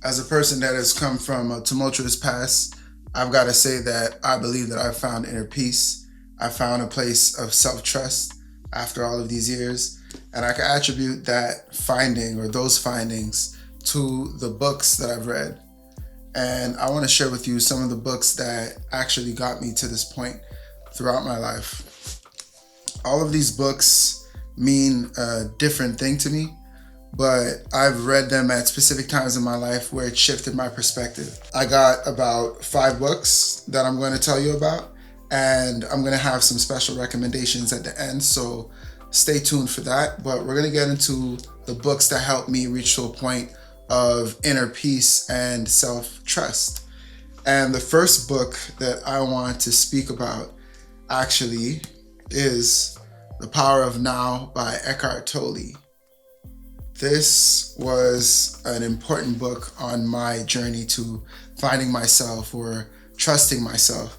As a person that has come from a tumultuous past, I've got to say that I believe that I've found inner peace. I found a place of self-trust after all of these years. And I can attribute that finding or those findings to the books that I've read. And I want to share with you some of the books that actually got me to this point throughout my life. All of these books mean a different thing to me, but I've read them at specific times in my life where it shifted my perspective. I got about 5 books that I'm going to tell you about, and I'm going to have some special recommendations at the end, so stay tuned for that. But we're going to get into the books that helped me reach to a point of inner peace and self-trust. And the first book that I want to speak about actually is The Power of Now by Eckhart Tolle. This was an important book on my journey to finding myself or trusting myself.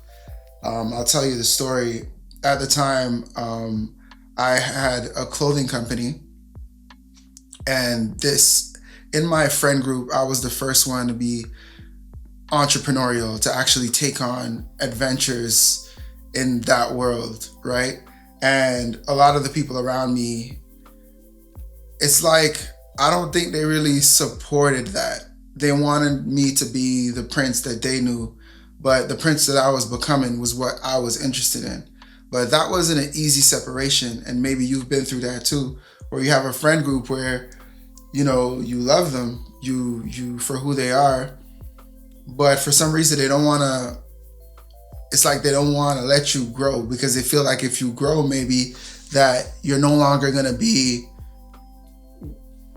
I'll tell you the story. At the time, I had a clothing company, and in my friend group, I was the first one to be entrepreneurial, to actually take on adventures in that world, right? And a lot of the people around me, it's like, I don't think they really supported that. They wanted me to be the prince that they knew, but the prince that I was becoming was what I was interested in. But that wasn't an easy separation, and maybe you've been through that too, where you have a friend group where, you love them, you for who they are, but for some reason they don't want to, it's like they don't want to let you grow, because they feel like if you grow, maybe that you're no longer going to be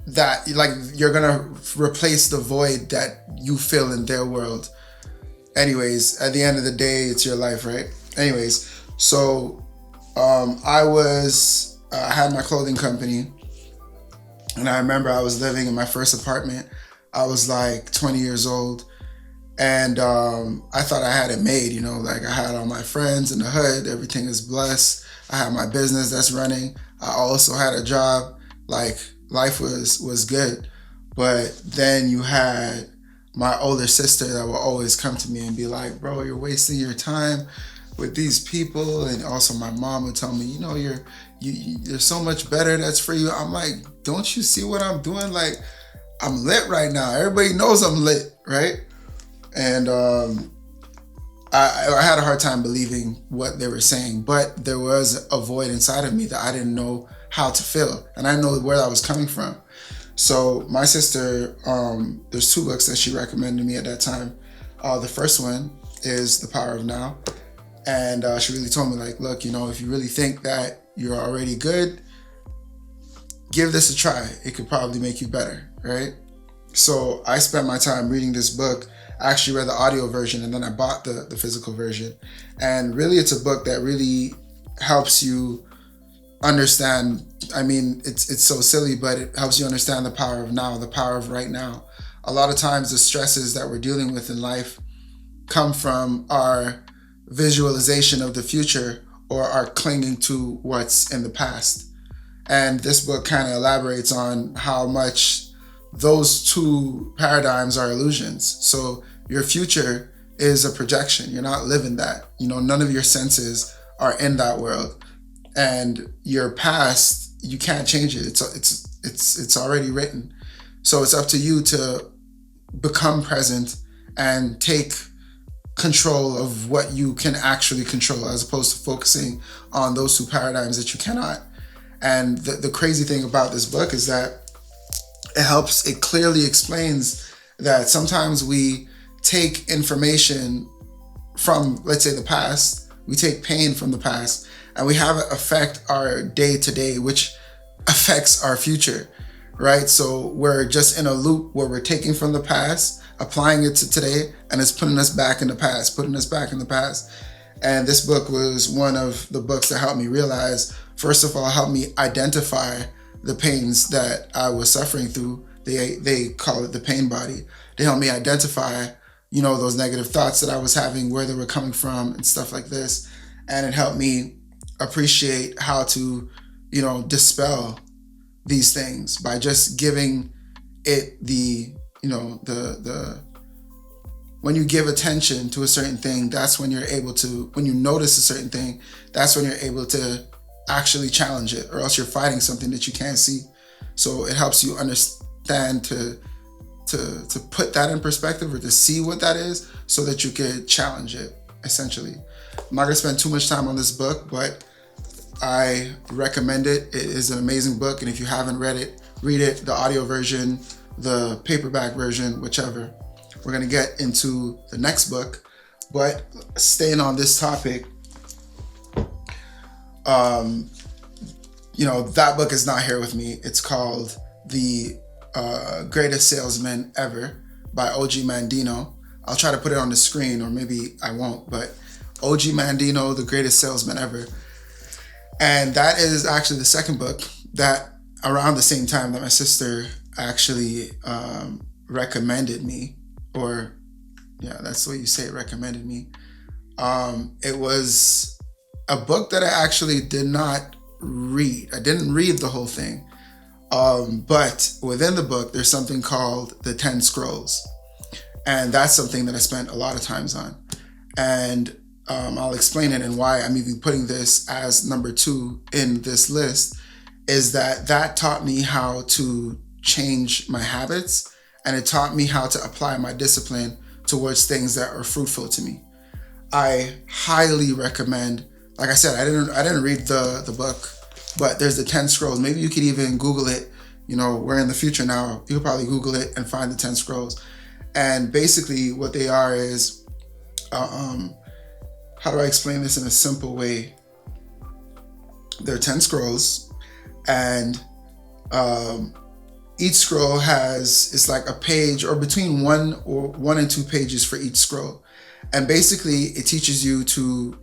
that, like you're going to replace the void that you fill in their world. Anyways, at the end of the day, it's your life, right? Anyways, so I had my clothing company, and I remember I was living in my first apartment. I was like 20 years old, and I thought I had it made, like I had all my friends in the hood, everything is blessed. I had my business that's running. I also had a job, like life was good. But then you had my older sister that would always come to me and be like, bro, you're wasting your time with these people. And also my mom would tell me, you're so much better, that's for you. I'm like, don't you see what I'm doing? Like, I'm lit right now. Everybody knows I'm lit, right? And I had a hard time believing what they were saying, but there was a void inside of me that I didn't know how to fill, and I know where that was coming from. So my sister, there's 2 books that she recommended me at that time. The first one is The Power of Now, and she really told me, like, look, if you really think that you're already good, give this a try. It could probably make you better, right? So I spent my time reading this book. I actually read the audio version, and then I bought the physical version. And really, it's a book that really helps you understand. I mean, it's so silly, but it helps you understand the power of now, the power of right now. A lot of times the stresses that we're dealing with in life come from our visualization of the future or our clinging to what's in the past. And this book kind of elaborates on how much those 2 paradigms are illusions. So your future is a projection. You're not living that. None of your senses are in that world. And your past, you can't change it. It's already written. So it's up to you to become present and take control of what you can actually control, as opposed to focusing on those 2 paradigms that you cannot. And the crazy thing about this book is that it clearly explains that sometimes we take information from, let's say, the past, we take pain from the past, and we have it affect our day-to-day, which affects our future, right? So we're just in a loop where we're taking from the past, applying it to today, and it's putting us back in the past. And this book was one of the books that helped me realize, first of all, helped me identify the pains that I was suffering through. They call it the pain body. They helped me identify, those negative thoughts that I was having, where they were coming from and stuff like this. And it helped me appreciate how to, dispel these things by just giving it the the when you give attention to a certain thing, that's when you're able to, when you notice a certain thing, that's when you're able to actually challenge it, or else you're fighting something that you can't see. So it helps you understand to put that in perspective, or to see what that is, so that you could challenge it, essentially. I'm not gonna spend too much time on this book, but I recommend it. It is an amazing book, and if you haven't read it, read it, the audio version, the paperback version, whichever. We're gonna get into the next book, but staying on this topic, that book is not here with me. It's called The Greatest Salesman Ever by OG Mandino. I'll try to put it on the screen, or maybe I won't, but OG Mandino, The Greatest Salesman Ever. And that is actually the second book that, around the same time, that my sister actually recommended me, or yeah, that's the way you say it, recommended me. It was a book that I actually did not read. I didn't read the whole thing. But within the book, there's something called the 10 Scrolls. And that's something that I spent a lot of times on. And I'll explain it, and why I'm even putting this as number 2 in this list is that taught me how to change my habits, and it taught me how to apply my discipline towards things that are fruitful to me. I highly recommend, like I said, I didn't read the book, but there's the 10 Scrolls. Maybe you could even Google it. We're in the future now. You could probably Google it and find the 10 Scrolls. And basically what they are is, how do I explain this in a simple way? There are 10 scrolls, and each scroll it's like a page, or between 1 and 2 pages for each scroll. And basically it teaches you to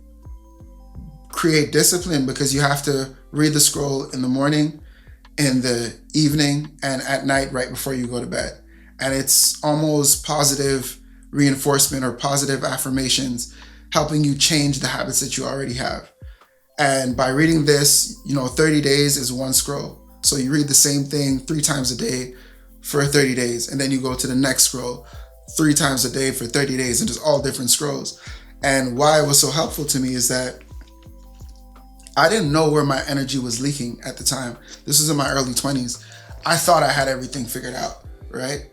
create discipline, because you have to read the scroll in the morning, in the evening, and at night right before you go to bed. And it's almost positive reinforcement, or positive affirmations, helping you change the habits that you already have. And by reading this, 30 days is 1 scroll. So you read the same thing 3 times a day for 30 days. And then you go to the next scroll 3 times a day for 30 days, and just all different scrolls. And why it was so helpful to me is that I didn't know where my energy was leaking at the time. This was in my early 20s. I thought I had everything figured out, right?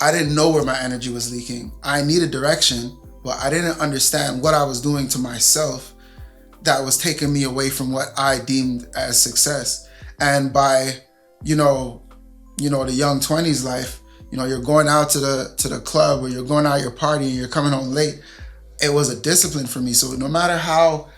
I didn't know where my energy was leaking. I needed direction, but I didn't understand what I was doing to myself that was taking me away from what I deemed as success. And by, the young 20s life, you're going out to the club, or you're going out, you're partying, you're coming home late. It was a discipline for me. So no matter how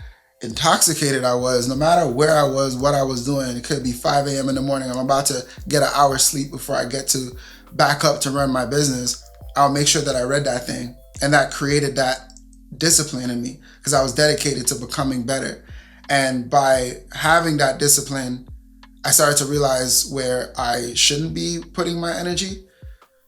intoxicated I was, no matter where I was, what I was doing, it could be 5 a.m. in the morning, I'm about to get an hour's sleep before I get to back up to run my business, I'll make sure that I read that thing. And that created that discipline in me, because I was dedicated to becoming better. And by having that discipline, I started to realize where I shouldn't be putting my energy.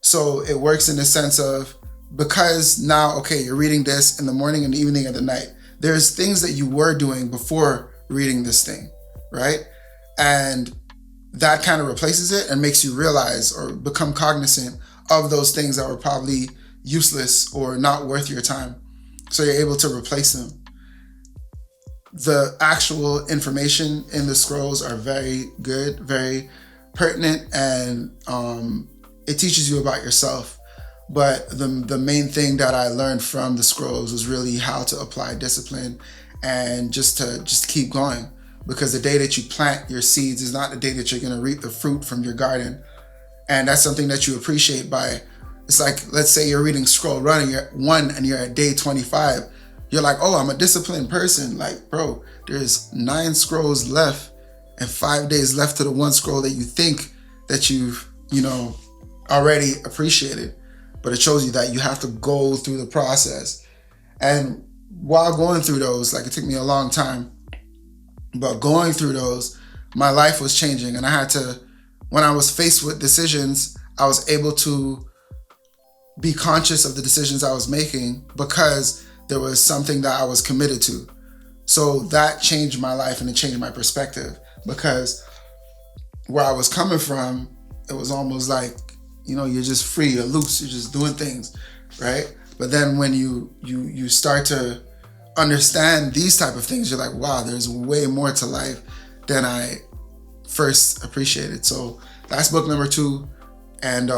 So it works in the sense of, because now, okay, you're reading this in the morning and the evening and the night. There's things that you were doing before reading this thing, right? And that kind of replaces it and makes you realize, or become cognizant of, those things that were probably useless or not worth your time. So you're able to replace them. The actual information in the scrolls are very good, very pertinent, and it teaches you about yourself. But the main thing that I learned from the scrolls was really how to apply discipline, and just keep going. Because the day that you plant your seeds is not the day that you're going to reap the fruit from your garden. And that's something that you appreciate by, it's like, let's say you're reading scroll running, you're 1 and you're at day 25. You're like, oh, I'm a disciplined person. Like, bro, there's 9 scrolls left and 5 days left to the 1 scroll that you think that you've, already appreciated. But it shows you that you have to go through the process. And while going through those, like, it took me a long time, but going through those, my life was changing. And I had to, when I was faced with decisions, I was able to be conscious of the decisions I was making, because there was something that I was committed to. So that changed my life, and it changed my perspective, because where I was coming from, it was almost like, you're just free, you're loose, you're just doing things, right? But then when you start to understand these type of things, you're like, wow, there's way more to life than I first appreciated. So that's book number 2. And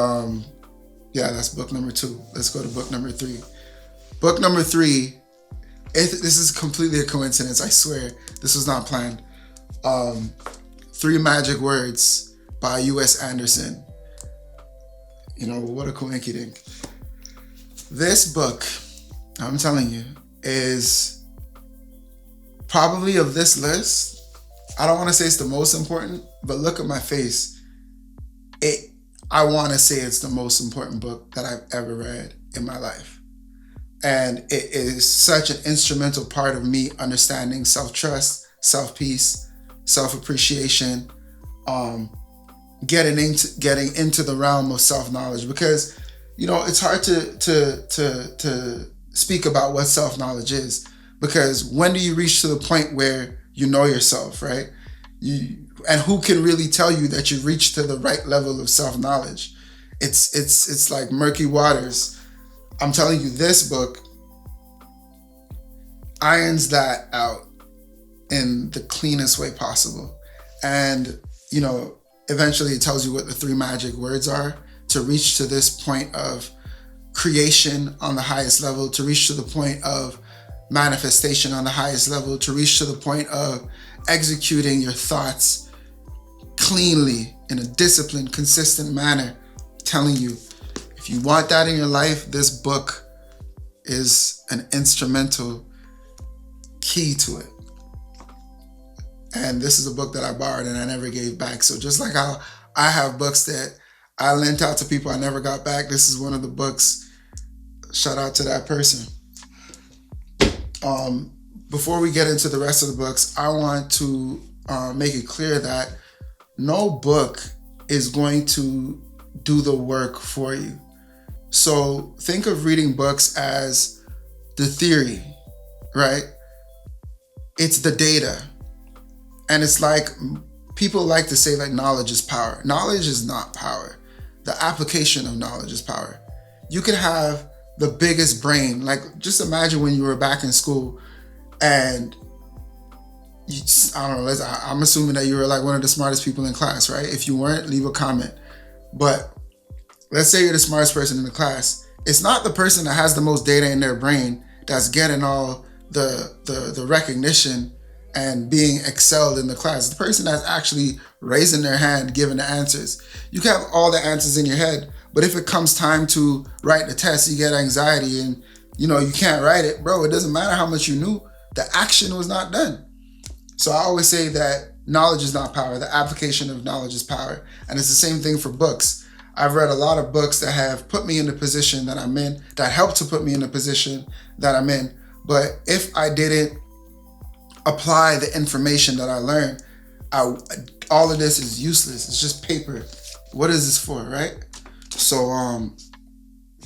that's book number 2. Let's go to book number 3. Book number 3, this is completely a coincidence, I swear. This was not planned. 3 Magic Words by U.S. Anderson. What a coincidence. This book, I'm telling you, is probably of this list. I don't want to say it's the most important, but look at my face. I want to say it's the most important book that I've ever read in my life. And it is such an instrumental part of me understanding self-trust, self-peace, self-appreciation, getting into the realm of self-knowledge, because it's hard to speak about what self-knowledge is, because when do you reach to the point where you know yourself, right? And who can really tell you that you've reached to the right level of self-knowledge? It's like murky waters. I'm telling you, this book irons that out in the cleanest way possible. And, eventually it tells you what the 3 magic words are to reach to this point of creation on the highest level, to reach to the point of manifestation on the highest level, to reach to the point of executing your thoughts cleanly in a disciplined, consistent manner. Telling you, if you want that in your life, this book is an instrumental key to it. And this is a book that I borrowed and I never gave back. So just like how I have books that I lent out to people I never got back, this is one of the books. Shout out to that person. Before we get into the rest of the books, I want to make it clear that no book is going to do the work for you. So think of reading books as the theory, right? It's the data. And it's like, people like to say like knowledge is power. Knowledge is not power. The application of knowledge is power. You could have the biggest brain. Like, just imagine when you were back in school and I'm assuming that you were like one of the smartest people in class, right? If you weren't, leave a comment. But let's say you're the smartest person in the class. It's not the person that has the most data in their brain that's getting all the recognition and being excelled in the class. The person that's actually raising their hand, giving the answers. You can have all the answers in your head, but if it comes time to write the test, you get anxiety and you can't write it. Bro, it doesn't matter how much you knew. The action was not done. So I always say that knowledge is not power. The application of knowledge is power. And it's the same thing for books. I've read a lot of books that have put me in the position that I'm in, that helped to put me in the position that I'm in. But if I didn't apply the information that I learned, all of this is useless. It's just paper. What is this for, right? So,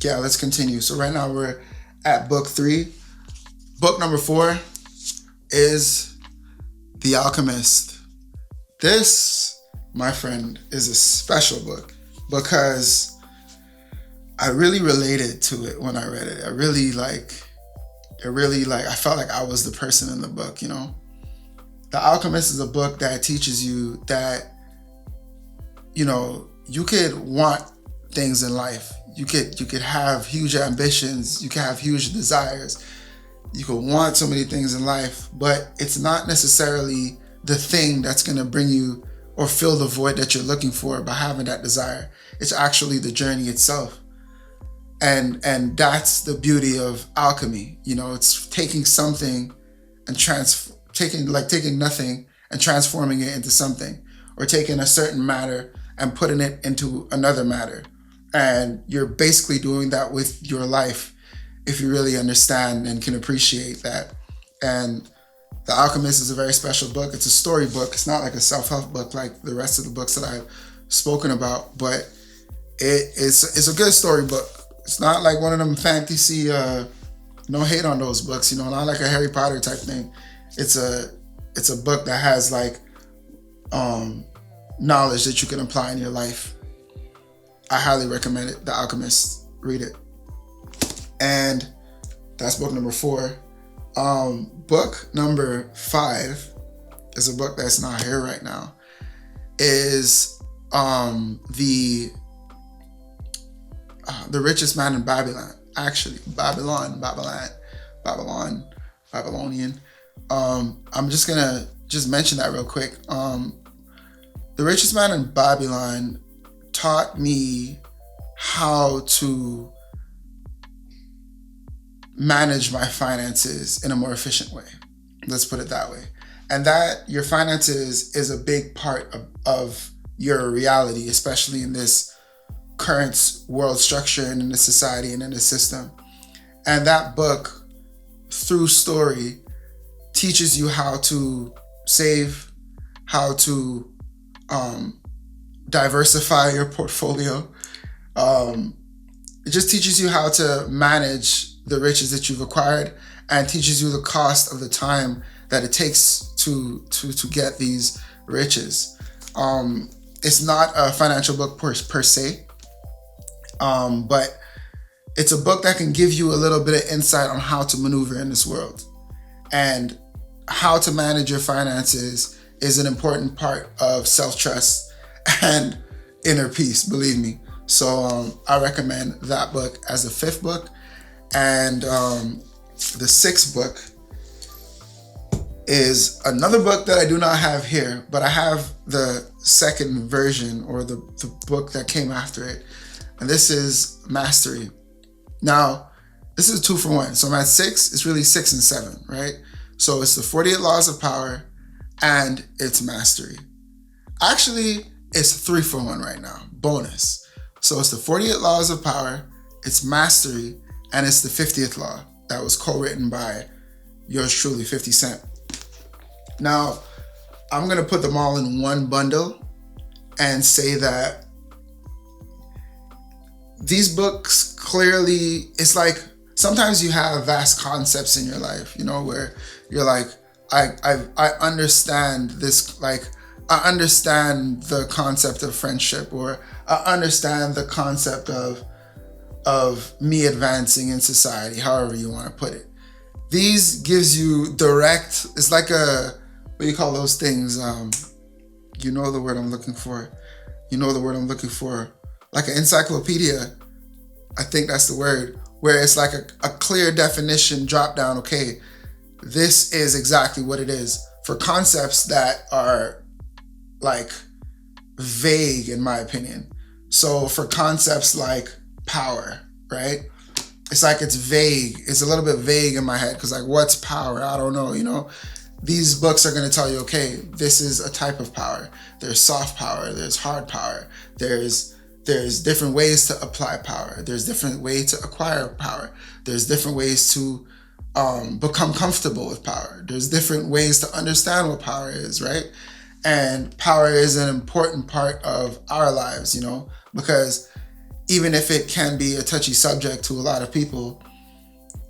let's continue. So right now we're at book 3. Book number 4 is The Alchemist. This, my friend, is a special book because I really related to it when I read it. I felt like I was the person in the book, The Alchemist is a book that teaches you that, you could want things in life. You could have huge ambitions. You could have huge desires. You could want so many things in life, but it's not necessarily the thing that's going to bring you or fill the void that you're looking for by having that desire. It's actually the journey itself. And that's the beauty of alchemy. It's taking something and taking nothing and transforming it into something, or taking a certain matter and putting it into another matter. And you're basically doing that with your life if you really understand and can appreciate that. And The Alchemist is a very special book. It's a story book. It's not like a self-help book like the rest of the books that I've spoken about, but it's a good story book. It's not like one of them fantasy, no hate on those books, not like a Harry Potter type thing. It's a book that has like knowledge that you can apply in your life. I highly recommend it. The Alchemist. Read it. And that's book number 4. Book number 5 is a book that's not here right now. Is the Richest Man in Babylon. Actually, Babylonian. I'm just gonna mention that real quick. The Richest Man in Babylon taught me how to manage my finances in a more efficient way. Let's put it that way. And that your finances is a big part of your reality, especially in this current world structure and in the society and in the system. And that book, through story, teaches you how to save, how to diversify your portfolio. It just teaches you how to manage the riches that you've acquired, and teaches you the cost of the time that it takes to get these riches. It's not a financial book per se, but it's a book that can give you a little bit of insight on how to maneuver in this world. And how to manage your finances is an important part of self-trust and inner peace, believe me. So I recommend that book as the 5th book. And the 6th book is another book that I do not have here, but I have the second version, or the book that came after it. And this is Mastery. Now, this is a 2-for-1. So I'm at 6, it's really 6 and 7, right? So it's the 48 Laws of Power and it's Mastery. Actually, it's 3-for-1 right now, bonus. So it's the 48 Laws of Power, it's Mastery, and it's the 50th Law that was co-written by yours truly, 50 Cent. Now, I'm going to put them all in one bundle and say that these books clearly, it's like sometimes you have vast concepts in your life, where you're like, I understand this, like, I understand the concept of friendship, or I understand the concept of me advancing in society, however you want to put it. These gives you direct, it's like what do you call those things? You know the word I'm looking for. Like an encyclopedia. I think that's the word, where it's like a clear definition drop down. Okay, this is exactly what it is, for concepts that are like vague, in my opinion. So for concepts like power, right? It's like it's vague. It's a little bit vague in my head, because like, what's power? I don't know, These books are going to tell you, okay, this is a type of power. There's soft power, there's hard power, there's different ways to apply power, there's different ways to acquire power, there's different ways to become comfortable with power, there's different ways to understand what power is, right? And power is an important part of our lives, because even if it can be a touchy subject to a lot of people,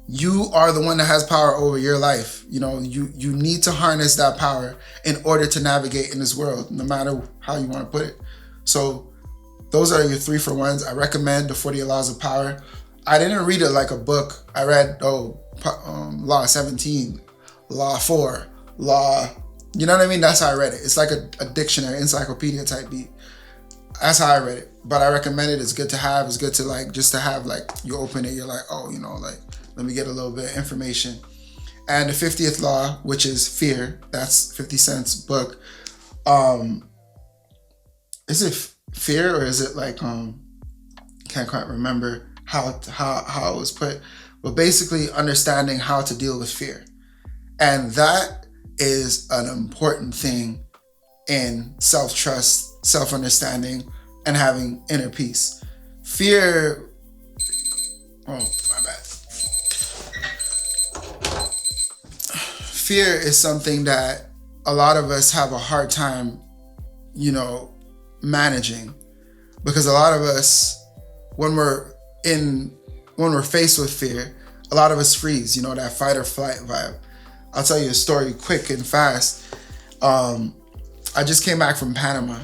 you are the one that has power over your life. You need to harness that power in order to navigate in this world, no matter how you want to put it. So those are your 3-for-1s. I recommend the 48 Laws of Power. I didn't read it like a book. I read, Law 17, Law 4, Law, you know what I mean? That's how I read it. It's like a dictionary, encyclopedia type beat. That's how I read it. But I recommend it. It's good to have. It's good to just to have, you open it, you're like, let me get a little bit of information. And the 50th Law, which is fear, that's 50 Cent's book. Is it fear, or is it can't quite remember how it was put, but basically understanding how to deal with fear. And that is an important thing in self-trust, self-understanding, and having inner peace. Fear, my bad. Fear is something that a lot of us have a hard time, managing, because a lot of us, when we're faced with fear, a lot of us freeze, that fight or flight vibe. I'll tell you a story quick and fast. I just came back from Panama,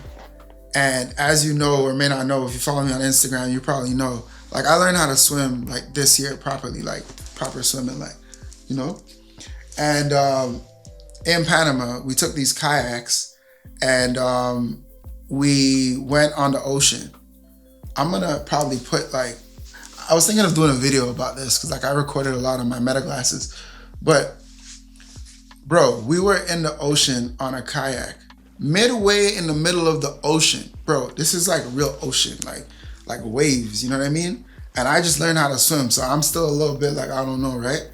And as you know, or may not know, if you follow me on Instagram, you probably know, like, I learned how to swim like this year properly, like proper swimming, like, you know. And in Panama, we took these kayaks and we went on the ocean. I'm gonna probably put, like, I was thinking of doing a video about this because, like, I recorded a lot on my meta glasses. But bro, we were in the ocean on a kayak, midway in the middle of the ocean. Bro, this is like real ocean, like waves, you know what I mean? And I just learned how to swim, so I'm still a little bit like, I don't know, right?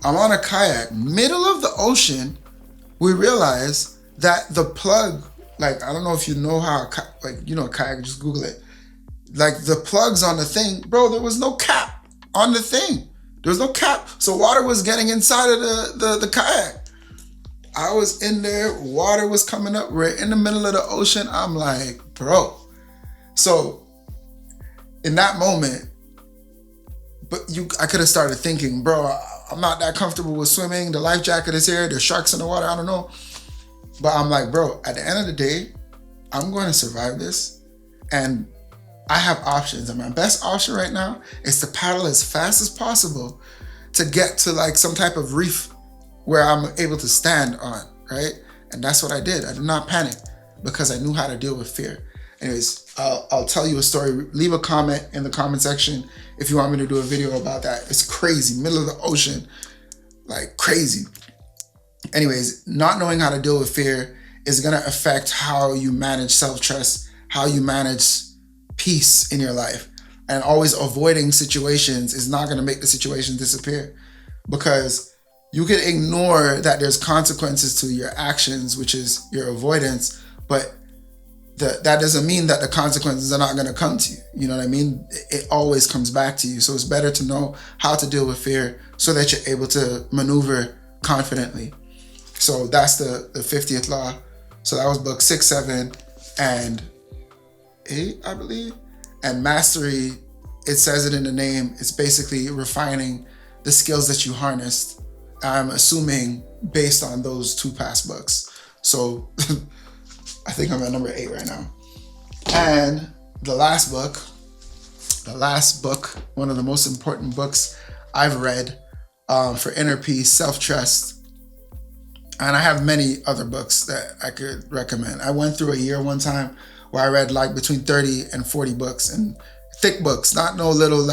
I'm on a kayak, middle of the ocean. We realize that the plug, like, I don't know if you know how, like, you know, a kayak, just Google it. Like, the plugs on the thing, bro, there was no cap on the thing. There was no cap. So water was getting inside of the kayak. I was in there, water was coming up. We're in the middle of the ocean. I'm like, bro. So in that moment, I could have started thinking, bro, I'm not that comfortable with swimming. The life jacket is here. There's sharks in the water. I don't know. But I'm like, bro, at the end of the day, I'm going to survive this. And I have options. And my best option right now is to paddle as fast as possible to get to, like, some type of reef where I'm able to stand on, right? And that's what I did. I did not panic because I knew how to deal with fear. Anyways, I'll tell you a story. Leave a comment in the comment section if you want me to do a video about that. It's crazy, middle of the ocean, like crazy. Anyways, not knowing how to deal with fear is gonna affect how you manage self-trust, how you manage peace in your life. And always avoiding situations is not gonna make the situation disappear, because you can ignore that there's consequences to your actions, which is your avoidance, but that doesn't mean that the consequences are not going to come to you. You know what I mean? It always comes back to you. So it's better to know how to deal with fear so that you're able to maneuver confidently. So that's the 50th law. So that was book 6, 7, and 8, I believe. And mastery, it says it in the name. It's basically refining the skills that you harnessed. I'm assuming based on those 2 past books. So I think I'm at number 8 right now. And the last book, one of the most important books I've read for inner peace, self-trust. And I have many other books that I could recommend. I went through a year one time where I read like between 30 and 40 books, and thick books, not no little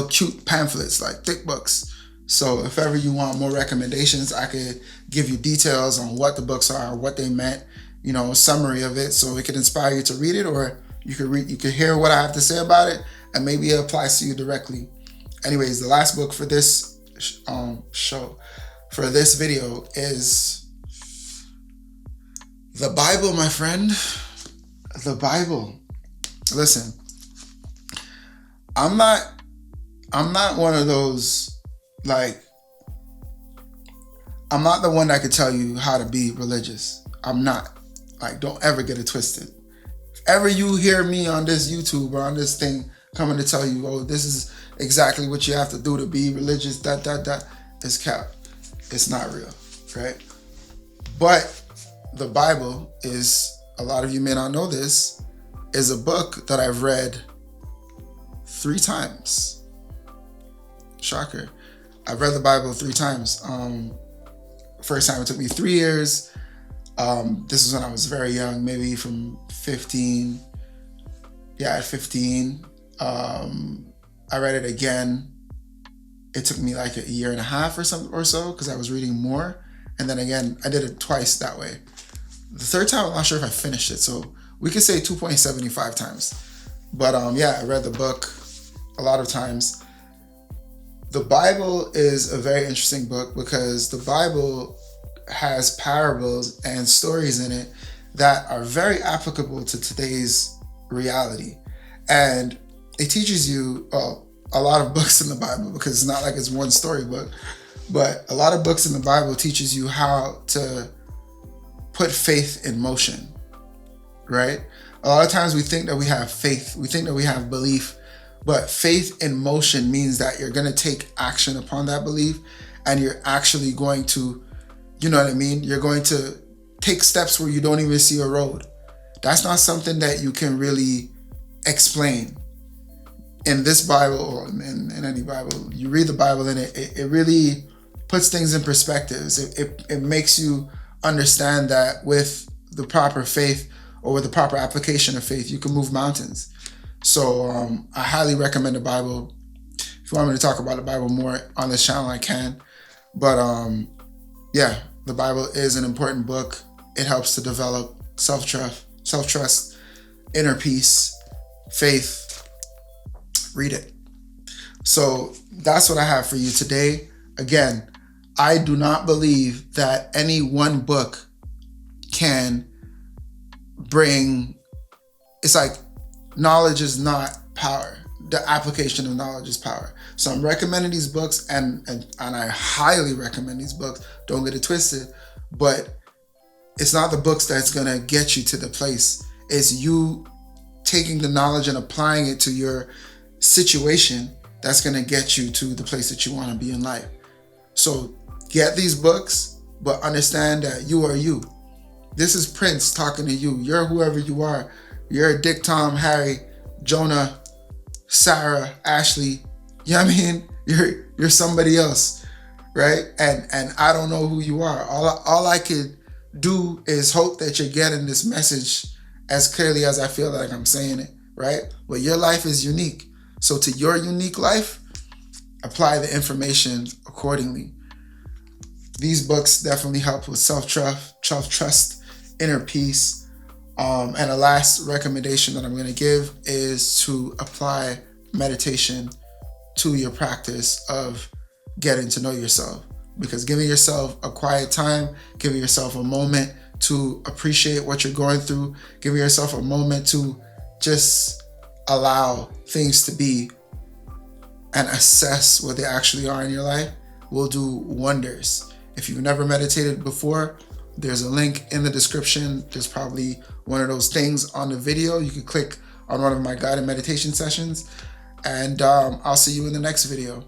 cute pamphlets, like thick books. So if ever you want more recommendations, I could give you details on what the books are, what they meant, you know, summary of it, so it could inspire you to read it, or you could hear what I have to say about it, and maybe it applies to you directly. Anyways, the last book for this for this video is the Bible, my friend. The Bible. Listen, I'm not one of those, like, I'm not the one that could tell you how to be religious. I'm not. Like, don't ever get it twisted. If ever you hear me on this YouTube or on this thing coming to tell you, oh, this is exactly what you have to do to be religious, it's cap. It's not real, right? But the Bible is, a lot of you may not know this, is a book that I've read 3 times. Shocker. I've read the Bible 3 times. First time it took me 3 years. This is when I was very young, maybe from 15. Yeah, at 15. I read it again. It took me like a year and a half or so, because I was reading more. And then again, I did it twice that way. The third time, I'm not sure if I finished it. So we could say 2.75 times. But yeah, I read the book a lot of times. The Bible is a very interesting book because the Bible has parables and stories in it that are very applicable to today's reality. And it teaches you a lot of books in the Bible, because it's not like it's one storybook, but a lot of books in the Bible teaches you how to put faith in motion, right? A lot of times we think that we have faith, we think that we have belief, but faith in motion means that you're going to take action upon that belief, and you're actually going to, you know what I mean? You're going to take steps where you don't even see a road. That's not something that you can really explain in this Bible or in any Bible. You read the Bible and it really puts things in perspectives. It makes you understand that with the proper faith or with the proper application of faith, you can move mountains. So I highly recommend the Bible. If you want me to talk about the Bible more on this channel, I can. But yeah, the Bible is an important book. It helps to develop self-trust, inner peace, faith. Read it. So that's what I have for you today. Again, I do not believe that any one book can bring, it's like knowledge is not power. The application of knowledge is power. So I'm recommending these books and I highly recommend these books. Don't get it twisted. But it's not the books that's going to get you to the place. It's you taking the knowledge and applying it to your situation that's going to get you to the place that you want to be in life. So get these books, but understand that you are you. This is Prince talking to you. You're whoever you are. You're Dick, Tom, Harry, Jonah, Sarah, Ashley. You know what I mean? You're somebody else, right? And I don't know who you are. All I could do is hope that you're getting this message as clearly as I feel like I'm saying it, right? But your life is unique. So to your unique life, apply the information accordingly. These books definitely help with self-trust, inner peace. And the last recommendation that I'm going to give is to apply meditation to your practice of getting to know yourself. Because giving yourself a quiet time, giving yourself a moment to appreciate what you're going through, giving yourself a moment to just allow things to be and assess what they actually are in your life will do wonders. If you've never meditated before, there's a link in the description. There's probably one of those things on the video. You can click on one of my guided meditation sessions, and I'll see you in the next video.